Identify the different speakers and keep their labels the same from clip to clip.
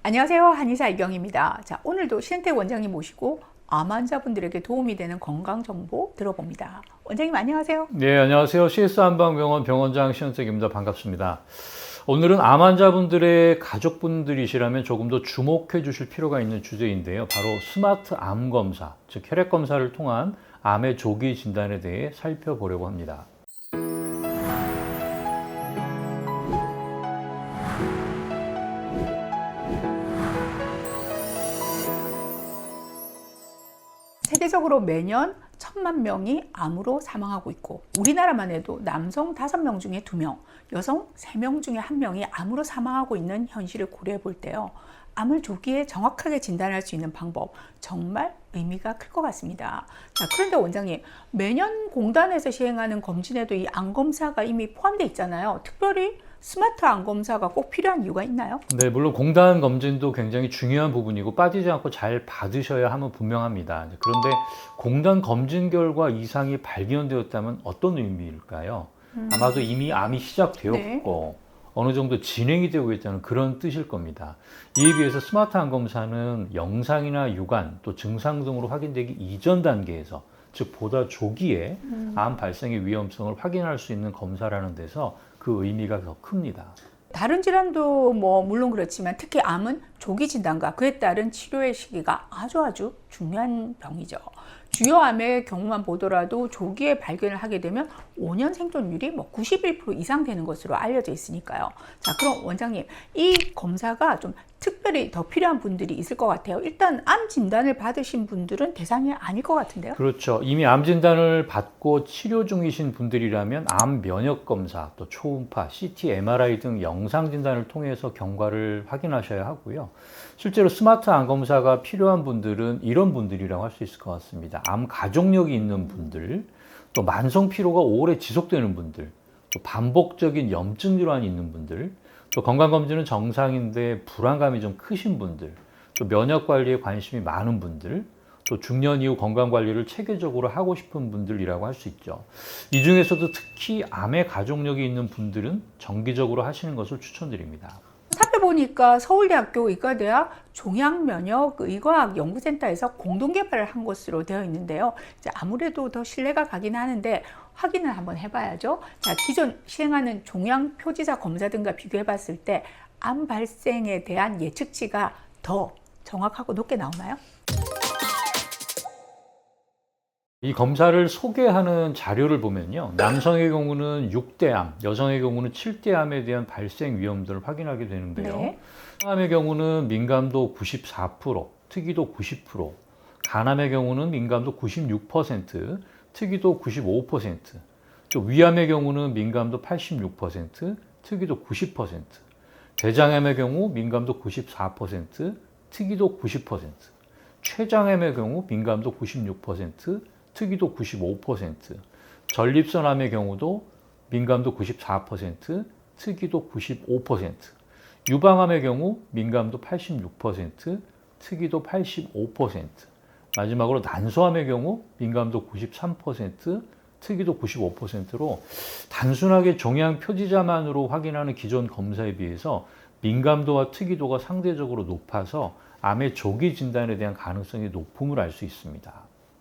Speaker 1: 안녕하세요. 한의사 이경입니다. 자, 오늘도 신은택 원장님 모시고 암 환자분들에게 도움이 되는 건강 정보 들어봅니다. 원장님 안녕하세요.
Speaker 2: 네, 안녕하세요. CS 한방병원 병원장 신은택입니다. 반갑습니다. 오늘은 암 환자분들의 가족분들이시라면 조금 더 주목해 주실 필요가 있는 주제인데요. 바로 스마트 암 검사, 즉 혈액 검사를 통한 암의 조기 진단에 대해 살펴보려고 합니다.
Speaker 1: 세계적으로 매년 1,000만 명이 암으로 사망하고 있고 우리나라만 해도 남성 5명 중에 2명, 여성 3명 중에 1명이 암으로 사망하고 있는 현실을 고려해 볼 때요. 암을 조기에 정확하게 진단할 수 있는 방법 정말 의미가 클 것 같습니다. 자, 그런데 원장님, 매년 공단에서 시행하는 검진에도 이 암 검사가 이미 포함되어 있잖아요. 특별히 스마트 암 검사가 꼭 필요한 이유가 있나요?
Speaker 2: 네, 물론 공단 검진도 굉장히 중요한 부분이고 빠지지 않고 잘 받으셔야 함은 분명합니다. 그런데 공단 검진 결과 이상이 발견되었다면 어떤 의미일까요? 아마도 이미 암이 시작되었고 어느 정도 진행이 되고 있다는 그런 뜻일 겁니다. 이에 비해서 스마트 암 검사는 영상이나 유관 또 증상 등으로 확인되기 이전 단계에서 즉 보다 조기에 암 발생의 위험성을 확인할 수 있는 검사라는 데서 그 의미가 더 큽니다.
Speaker 1: 다른 질환도 물론 그렇지만 특히 암은 조기 진단과 그에 따른 치료의 시기가 아주 중요한 병이죠. 주요 암의 경우만 보더라도 조기에 발견을 하게 되면 5년 생존율이 91% 이상 되는 것으로 알려져 있으니까요. 자, 그럼 원장님, 이 검사가 좀 특별히 더 필요한 분들이 있을 것 같아요. 일단 암 진단을 받으신 분들은 대상이 아닐 것 같은데요.
Speaker 2: 그렇죠. 이미 암 진단을 받고 치료 중이신 분들이라면 암 면역 검사, 또 초음파, CT, MRI 등 영상 진단을 통해서 경과를 확인하셔야 하고요. 실제로 스마트 암 검사가 필요한 분들은 이런 분들이라고 할 수 있을 것 같습니다. 암 가족력이 있는 분들, 또 만성 피로가 오래 지속되는 분들, 또 반복적인 염증 질환이 있는 분들, 또 건강검진은 정상인데 불안감이 좀 크신 분들, 또 면역 관리에 관심이 많은 분들, 또 중년 이후 건강관리를 체계적으로 하고 싶은 분들이라고 할 수 있죠. 이 중에서도 특히 암의 가족력이 있는 분들은 정기적으로 하시는 것을 추천드립니다.
Speaker 1: 살펴보니까 서울대학교 의과대학 종양면역의과학연구센터에서 공동 개발을 한 것으로 되어 있는데요. 이제 아무래도 더 신뢰가 가긴 하는데 확인을 한번 해봐야죠. 자, 기존 시행하는 종양 표지자 검사 등과 비교해 봤을 때 암 발생에 대한 예측치가 더 정확하고 높게 나오나요?
Speaker 2: 이 검사를 소개하는 자료를 보면요. 남성의 경우는 6대암, 여성의 경우는 7대암에 대한 발생 위험도를 확인하게 되는데요.
Speaker 1: 네.
Speaker 2: 항암의 경우는 민감도 94%, 특이도 90%, 간암의 경우는 민감도 96%, 특이도 95%, 또 위암의 경우는 민감도 86%, 특이도 90%, 대장암의 경우 민감도 94%, 특이도 90%, 췌장암의 경우 민감도 96%, 특이도 95%, 전립선암의 경우도 민감도 94%, 특이도 95%, 유방암의 경우 민감도 86%, 특이도 85%, 마지막으로 난소암의 경우 민감도 93%, 특이도 95%로 단순하게 종양 표지자만으로 확인하는 기존 검사에 비해서 민감도와 특이도가 상대적으로 높아서 암의 조기 진단에 대한 가능성이 높음을 알 수 있습니다.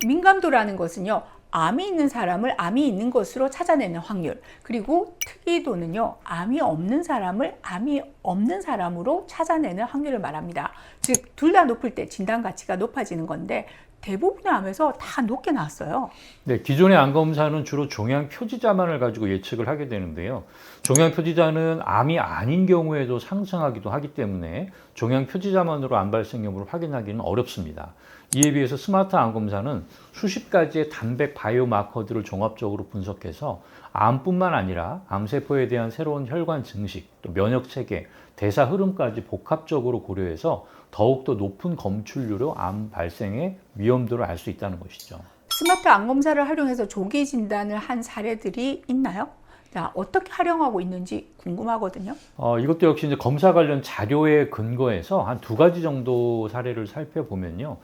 Speaker 1: 민감도라는 것은요, 암이 있는 사람을 암이 있는 것으로 찾아내는 확률, 그리고 특이도는요, 암이 없는 사람을 암이 없는 사람으로 찾아내는 확률을 말합니다. 즉, 둘 다 높을 때 진단 가치가 높아지는 건데 대부분의 암에서 다 높게 나왔어요.
Speaker 2: 네, 기존의 암 검사는 주로 종양 표지자만을 가지고 예측을 하게 되는데요. 종양 표지자는 암이 아닌 경우에도 상승하기도 하기 때문에 종양 표지자만으로 암 발생 여부를 확인하기는 어렵습니다. 이에 비해서 스마트 암 검사는 수십 가지의 단백 바이오마커들을 종합적으로 분석해서 암뿐만 아니라 암세포에 대한 새로운 혈관 증식, 또 면역 체계, 대사 흐름까지 복합적으로 고려해서 더욱더 높은 검출률로 암 발생의 위험도를 알 수 있다는 것이죠.
Speaker 1: 스마트 암 검사를 활용해서 조기 진단을 한 사례들이 있나요? 자, 어떻게 활용하고 있는지 궁금하거든요.
Speaker 2: 이것도 역시 이제 검사 관련 자료에 근거해서 한 2가지 정도 사례를 살펴보면요.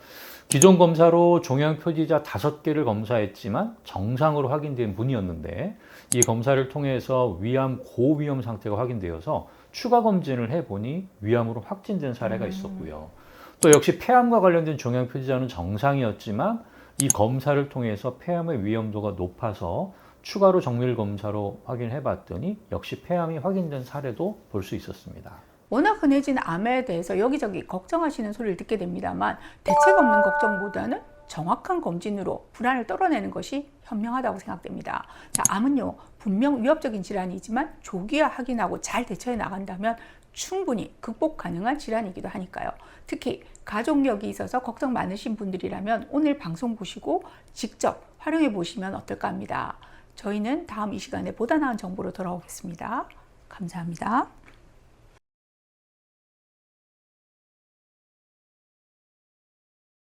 Speaker 2: 기존 검사로 종양 표지자 5개를 검사했지만 정상으로 확인된 분이었는데 이 검사를 통해서 위암 고위험 상태가 확인되어서 추가 검진을 해보니 위암으로 확진된 사례가 있었고요. 또 역시 폐암과 관련된 종양 표지자는 정상이었지만 이 검사를 통해서 폐암의 위험도가 높아서 추가로 정밀 검사로 확인해 봤더니 역시 폐암이 확인된 사례도 볼 수 있었습니다.
Speaker 1: 워낙 흔해진 암에 대해서 여기저기 걱정하시는 소리를 듣게 됩니다만 대책 없는 걱정보다는 정확한 검진으로 불안을 떨어내는 것이 현명하다고 생각됩니다. 자, 암은요, 분명 위협적인 질환이지만 조기에 확인하고 잘 대처해 나간다면 충분히 극복 가능한 질환이기도 하니까요. 특히 가족력이 있어서 걱정 많으신 분들이라면 오늘 방송 보시고 직접 활용해 보시면 어떨까 합니다. 저희는 다음 이 시간에 보다 나은 정보로 돌아오겠습니다. 감사합니다.